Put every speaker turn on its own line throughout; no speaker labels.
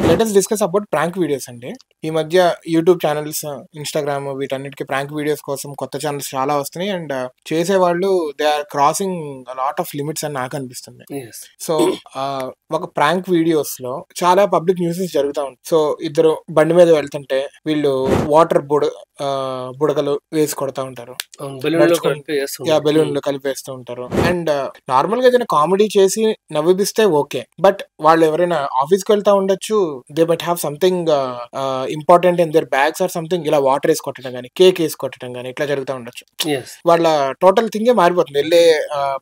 Let us discuss about prank videos అండి. ఈ మధ్య యూట్యూబ్ ఛానల్స్, ఇన్‌స్టాగ్రామ్ వీటన్నిటికి ప్రాంక్ వీడియోస్ కోసం కొత్త ఛానల్స్ చాలా వస్తున్నాయి. అండ్ చేసేవాళ్ళు they are crossing lot of limits అని నాకు అనిపిస్తుంది. సో ఒక ప్రాంక్ వీడియోస్ లో చాలా పబ్లిక్ న్యూసెస్ జరుగుతూ ఉంటాయి. సో ఇద్దరు బండి మీద వెళ్తుంటే వీళ్ళు వాటర్ బుడగలు వేసి కొడతా ఉంటారు, బెలూన్ లో కలిపేస్తూ ఉంటారు. అండ్ నార్మల్ గా ఏదైనా కామెడీ చేసి నవ్విస్తే ఓకే, బట్ వాళ్ళు ఎవరైనా ఆఫీస్ కి వెళ్తా ఉండొచ్చు, they but have something important in there bags or something, ఇలా వాటర్ వేసి కొట్టడం కానీ కేక్ వేసి కొట్టడం కానీ ఇట్లా జరుగుతూ ఉండొచ్చు. వాళ్ళ టోటల్ థింగే మారిపోతుంది, వెళ్ళే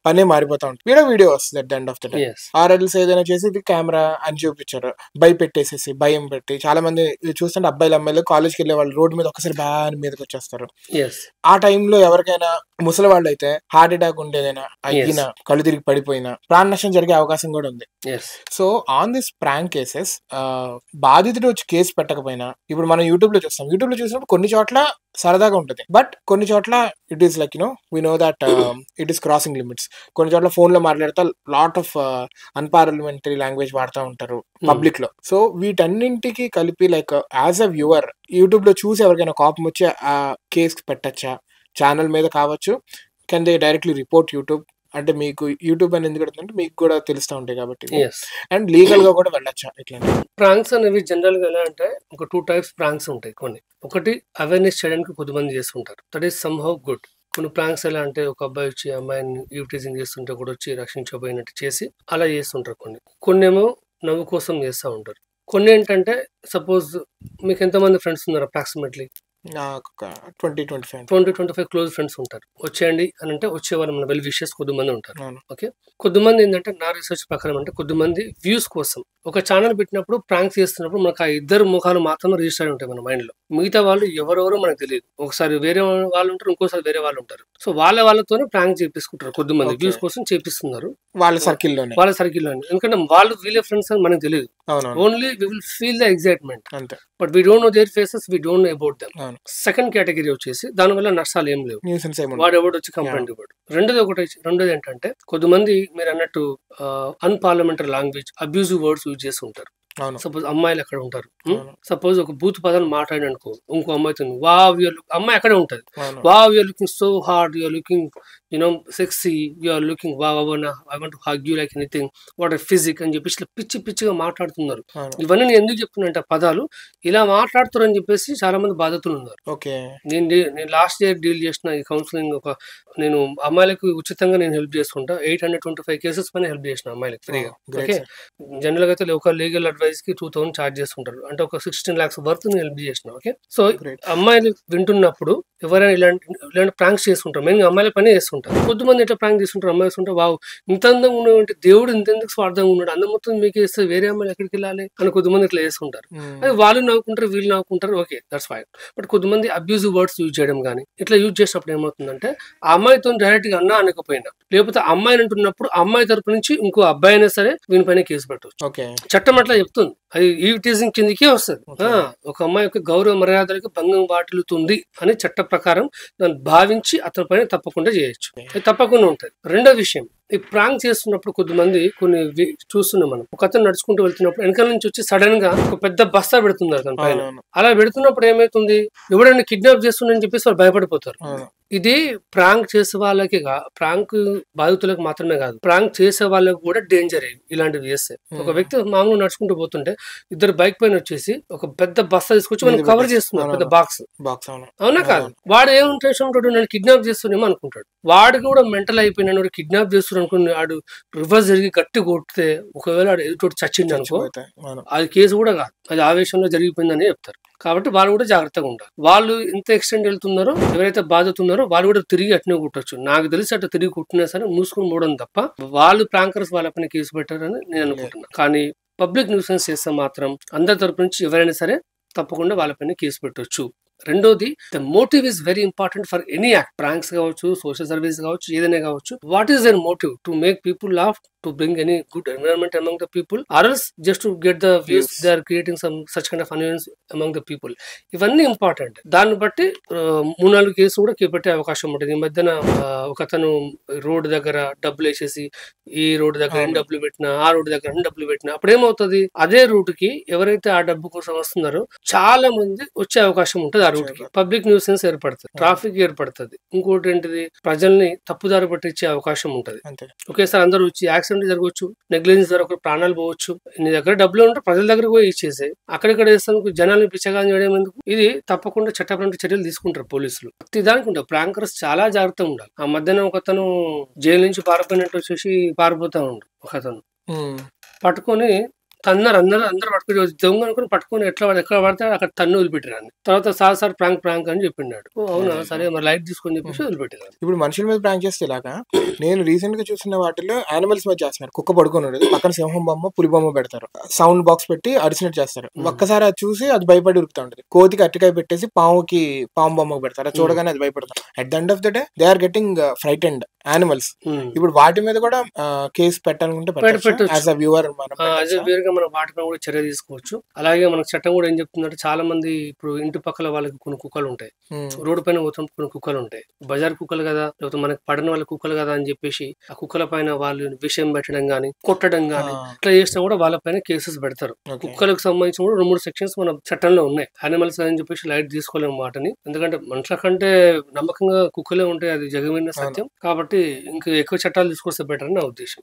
పనే మారిపోతా ఉంటుంది. వీడియో వస్తుంది at the end of the day. ఆర్ఎల్స్ ఏదైనా చేసి ఇది కెమెరా అని చూపించారు, భయపెట్టేసేసి భయం పెట్టి. చాలా మంది చూస్తుంటే అబ్బాయిలు అమ్మాయిలు కాలేజ్కి వెళ్ళే వాళ్ళు రోడ్డు మీద ఒకసారి బ్యాన్ మీదకి వచ్చేస్తారు. ఆ టైంలో ఎవరికైనా ముసలి వాళ్ళు అయితే హార్ట్ అటాక్ ఉండేదైనా అయినా కళ్ళు తిరిగి పడిపోయినా ప్రాణ నష్టం జరిగే అవకాశం కూడా ఉంది. So on this prank cases బాధితుడు వచ్చి కేసు పెట్టకపోయినా, ఇప్పుడు మనం యూట్యూబ్ లో చూసినప్పుడు కొన్ని చోట్ల సరదాగా ఉంటుంది, బట్ కొన్ని చోట్ల it is like we know that it is crossing limits. కొన్ని చోట్ల ఫోన్ లో మాట్లాడతా లాట్ ఆఫ్ అన్పార్లమెంటరీ లాంగ్వేజ్ వాడుతూ ఉంటారు పబ్లిక్ లో. సో వీటన్నింటికి కలిపి like as a viewer YouTube లో చూసి ఎవరికైనా కోపం వచ్చి ఆ కేసు పెట్టచ్చా? ఛానల్ మీద కావచ్చు, can they directly report YouTube? అంటే మీకు యూట్యూబ్ అని ఎందుకు అడుగుతుంటే మీకు కూడా తెలుస్తూ ఉంటాయి కాబట్టి, అండ్ లీగల్ గా కూడా వెళ్ళొచ్చా? ఇట్లా
ప్రాంక్స్ అనేవి జనరల్ గా ఎలా అంటే ఒక 2 టైప్స్ ప్రాంక్స్ ఉంటాయి. కొన్ని ఒకటి అవేర్నెస్ చేయడానికి కొద్దిమంది చేస్తుంటారు, that is some how good. కొన్ని ప్రాంక్స్ ఎలా అంటే ఒక అబ్బాయి వచ్చి అమ్మాయిని ఈవ్టీజింగ్ చేస్తుంటే కూడా వచ్చి రక్షించబోయినట్టు చేసి అలా చేస్తుంటారు. కొన్ని ఏమో నవ్వు కోసం చేస్తూ ఉంటారు. కొన్ని ఏంటంటే సపోజ్ మీకు ఎంతమంది ఫ్రెండ్స్ ఉన్నారు? అప్రాక్సిమేట్లీ
నాకు 20-25
క్లోజ్ ఫ్రెండ్స్ ఉంటారు. వచ్చేయండి అని అంటే వచ్చేవాళ్ళు మన వెల్ విషెస్ కొద్దిమంది ఉంటారు. ఓకే, కొద్దిమంది ఏంటంటే నా రీసెర్చ్ ప్రకారం అంటే కొద్దిమంది వ్యూస్ కోసం ఒక ఛానల్ పెట్టినప్పుడు ప్రాంక్స్ చేస్తున్నప్పుడు మనకు ఆ ఇద్దరు ముఖాలు మాత్రమే రిజిస్టర్ ఉంటాయి మన మైండ్ లో. మిగతా వాళ్ళు ఎవరెవరో మనకు తెలియదు. ఒకసారి వేరే వాళ్ళు ఉంటారు, ఇంకోసారి వేరే వాళ్ళు ఉంటారు. సో వాళ్ళతోనే ప్రాంక్ చేపిస్తుంటారు. కొద్దిమంది వ్యూస్ కోసం చేపిస్తున్నారు
వాళ్ళ సర్కిల్లోనే.
ఎందుకంటే వాళ్ళు వీళ్ళ ఫ్రెండ్స్ అని మనకు తెలియదు. Only we will feel the excitement, but we don't know their faces, we don't know about them. Second category వచ్చేసి దానివల్ల నష్టాలు ఏం లేవు, వాడు ఎవడు వచ్చి కంప్లైంట్ ఇవ్వడు. రెండోది ఏంటంటే కొద్దిమంది మీరు అన్నట్టు unparliamentary language, abusive words use చేస్తూ ఉంటారు. సపోజ్ అమ్మాయిలు అక్కడ ఉంటారు, సపోజ్ ఒక బూత్ పదాలు మాట్లాడిననుకో ఇంకో అమ్మాయితో అమ్మాయి అక్కడే ఉంటది, wow you're looking so hard, you're looking sexy, you're looking wow I want to hug you like anything, what are physique అని చెప్పేసి ఇట్లా పిచ్చిగా మాట్లాడుతున్నారు. ఇవన్నీ నేను ఎందుకు చెప్తున్నా పదాలు ఇలా మాట్లాడుతారు అని చెప్పేసి చాలా మంది బాధితులు ఉన్నారు. నేను లాస్ట్ ఇయర్ డీల్ చేసిన ఈ కౌన్సిలింగ్ నేను అమ్మాయిలకు ఉచితంగా నేను హెల్ప్ చేసుకుంటా. 825 కేసెస్ పైన హెల్ప్ చేసిన అమ్మాయిలకు ఫ్రీగా. ఓకే, జనరల్ గా అయితే ఒక లీగల్ అడ్వైస్ కి 2000 ఛార్జ్ చేసుకుంటారు, అంటే ఒక 16 lakhs వర్త్ నేను హెల్ప్ చేసిన. ఓకే, సో అమ్మాయిలు వింటున్నప్పుడు ఎవరైనా ఇలాంటి ప్రాంక్స్ చేసుకుంటారు, మెయిన్ అమ్మాయిల పని చేస్తుంటారు. కొద్దిమంది ఎట్లా ప్రాంక్ చేసుకుంటారు, అమ్మాయి వేస్తుంటారు వావ్ ఇంత అందంగా ఉన్నటువంటి దేవుడు ఇంతెందుకు స్వార్థంగా ఉన్నాడు, అందం మొత్తం మీకు వేస్తే వేరే అమ్మాయిలు ఎక్కడికి వెళ్ళాలి అని కొద్దిమంది ఇట్లా చేసుకుంటారు. అది వాళ్ళు నవ్వుకుంటారు, వీళ్ళు నవ్వుకుంటారు, ఓకే దట్స్ ఫైన్. బట్ కొద్దిమంది అబ్యూజివ్ వర్డ్స్ యూజ్ చేయడం కానీ ఇట్లా యూజ్ చేసినప్పుడు ఏమవుతుందంటే ఆ అమ్మాయితో డైరెక్ట్ గా అన్నా అనకపోయినా, లేకపోతే అమ్మాయిని అంటున్నప్పుడు అమ్మాయి తరపు నుంచి ఇంకో అబ్బాయి అయినా సరే దీనిపైన కేసు పెట్టవచ్చు. చట్టం అట్లా చెప్తుంది, అది ఈవ్టీజింగ్ కిందకే వస్తుంది. ఒక అమ్మాయి యొక్క గౌరవ మర్యాదలకు భంగం వాటిల్లుతుంది అని చట్ట ప్రకారం దాన్ని భావించి అతని పైన తప్పకుండా చేయొచ్చు, అది తప్పకుండా ఉంటది. రెండో విషయం, ఈ ప్రాంక్ చేస్తున్నప్పుడు కొద్దిమంది కొన్ని చూస్తున్నాం మనం. ఒక అతను నడుచుకుంటూ వెళ్తున్నప్పుడు వెనకాల నుంచి వచ్చి సడన్ గా ఒక పెద్ద బస్తా పెడుతున్నారు తన పైన. అలా పెడుతున్నప్పుడు ఏమైతుంది, ఎవరైనా కిడ్నాప్ చేస్తుందని చెప్పేసి వాళ్ళు భయపడిపోతారు. ఇది ప్రాంక్ చేసే వాళ్ళకి, ప్రాంక్ బాధితులకు మాత్రమే కాదు, ప్రాంక్ చేసే వాళ్ళకి కూడా డేంజర్ ఇలాంటివి చేస్తే. ఒక వ్యక్తి మామూలు నడుచుకుంటూ పోతుంటే ఇద్దరు బైక్ పైన వచ్చేసి ఒక పెద్ద బస్తా తీసుకొచ్చి మనం కవర్ చేస్తున్నారు, పెద్ద బాక్స్. అవునా కాదు? వాడు ఏం ఇంటెన్షన్ ఉంటాడు, నన్ను కిడ్నాప్ చేస్తున్నామో అనుకుంటాడు. వాడికి కూడా మెంటల్ అయిపోయినా కిడ్నాప్ చేస్తున్నారు అనుకుని వాడు రివర్స్ జరిగి గట్టి కొడితే ఒకవేళ ఎదుటి చచ్చింది అనుకో, అది కేసు కూడా కాదు, అది ఆవేశంలో జరిగిపోయిందని చెప్తారు. కాబట్టి వాళ్ళు కూడా జాగ్రత్తగా ఉండాలి. వాళ్ళు ఎంత ఎక్స్టెండ్ వెళ్తున్నారో, ఎవరైతే బాధితున్నారో వాళ్ళు కూడా తిరిగి అట్నే కుట్టచ్చు. నాకు తెలిసి అట్లా తిరిగి కుట్టినా సరే మూసుకుని పోవడం తప్ప వాళ్ళు ప్రాంకర్స్ వాళ్ళ పైన కేసు పెట్టారని నేను అనుకుంటున్నాను. కానీ పబ్లిక్ న్యూసెన్స్ చేస్తే మాత్రం అందరి తరపు నుంచి ఎవరైనా సరే తప్పకుండా వాళ్ళ పైన కేసు పెట్టొచ్చు. రెండోది the motive is very important for any act. Pranks కావచ్చు, సోషల్ సర్వీస్ కావచ్చు, ఏదైనా కావచ్చు. What is their motive? To make people laugh, to bring any good environment among the people, or else just to get the views. They are creating some such kind of annoyance among the people. ఇవన్నీ important. దాన్ని బట్టి 3-4 కేసులు కూడా పెట్టే అవకాశం ఉంటుంది. ఈ మధ్యన ఒకతను రోడ్డు దగ్గర డబ్బులు వేసేసి ఈ రోడ్డు దగ్గర ఎన్ని డబ్బులు పెట్టినా, ఆ రోడ్డు దగ్గర ఎన్ని డబ్బులు పెట్టినా, అప్పుడేమవుతుంది, అదే రూట్ కి ఎవరైతే ఆ డబ్బు కోసం వస్తున్నారో చాలా మంది వచ్చే అవకాశం ఉంటుంది. ఆ రూట్ కి పబ్లిక్ న్యూసెన్స్ ఏర్పడుతుంది, ట్రాఫిక్ ఏర్పడుతుంది. ఇంకోటి ఏంటిది, ప్రజల్ని తప్పుదారి పట్టించే అవకాశం ఉంటుంది. ఒకేసారి అందరూ వచ్చి యాక్సిడెంట్ జరగవచ్చు, నెగ్లిజెన్స్ జరగవచ్చు, ప్రాణాలు పోవచ్చు. నీ దగ్గర డబ్బులు ఉంటే ప్రజల దగ్గర పోయి ఇచ్చేసే అక్కడిక్కడ వేస్తాను జనాలను పిచ్చగాని చేయడం ఎందుకు? ఇది తప్పకుండా చట్టపరమైన చర్యలు తీసుకుంటారు పోలీసులు. ప్రతి దానికి ఉంటారు. ప్రాంకర్స్ చాలా జాగ్రత్తగా ఉండాలి. ఆ మధ్యన ఒకతను జైలు నుంచి పారిపోయినట్టు వచ్చేసి పారిపోతా ఉండు. ఒకతను పట్టుకొని అందరూ పట్టుకుని దొంగ అనుకుని పట్టుకుని ఎక్కడ పడితే అక్కడ తన్ను వదిలిపెట్టారు. తర్వాత సార్ ప్రాంక్ అని చెప్పినాడు. అవునా సరే మరి లైట్ తీసుకొని చెప్పేసి వదిలిపెట్టారు.
ఇప్పుడు మనుషుల మీద ప్రాంక్ చేస్తే ఇలాగా నేను రీసెంట్ గా చూసిన వాటిలో యానిమల్స్ మీద చేస్తున్నారు. కుక్క పడుకున్నాడు, పక్కన సింహం బొమ్మ, పులి బొమ్మ పెడతారు, సౌండ్ బాక్స్ పెట్టి అరిచినట్టు చేస్తారు. ఒక్కసారి అది చూసి అది భయపడి ఉరుకుతా ఉంటుంది. కోతికి అట్టికాయ పెట్టేసి పాము బొమ్మకు పెడతారు, అది చూడగానే అది భయపడతారు. At the end of the day they are getting frightened animals. ఇప్పుడు వాటి మీద కూడా కేసు పెట్టాలనుకుంటే యాజ్ అ వ్యూవర్
మనం వాటిపై కూడా చర్య తీసుకోవచ్చు. అలాగే మనకు చట్టం కూడా ఏం చెప్తుందంటే, చాలా మంది ఇప్పుడు ఇంటి పక్కల వాళ్ళకి కొన్ని కుక్కలు ఉంటాయి, రోడ్డు పైన పోతున్న కొన్ని కుక్కలు ఉంటాయి, బజార్ కుక్కలు కదా, లేకపోతే మనకి పడిన వాళ్ళ కుక్కలు కదా అని చెప్పేసి ఆ కుక్కల పైన వాళ్ళు విషయం పెట్టడం గానీ, కొట్టడం గానీ ఇట్లా చేసినా కూడా వాళ్ళ పైన కేసెస్ పెడతారు. కుక్కలకు సంబంధించి కూడా 2-3 సెక్షన్స్ మన చట్టంలో ఉన్నాయి. యానిమల్స్ అని చెప్పేసి లైట్ తీసుకోలేము వాటిని, ఎందుకంటే మనుషుల కంటే నమ్మకంగా కుక్కలే ఉంటాయి, అది జగమైన సత్యం. కాబట్టి ఇంకా ఎక్కువ చట్టాలు తీసుకొస్తే బెటర్ అని నా ఉద్దేశం.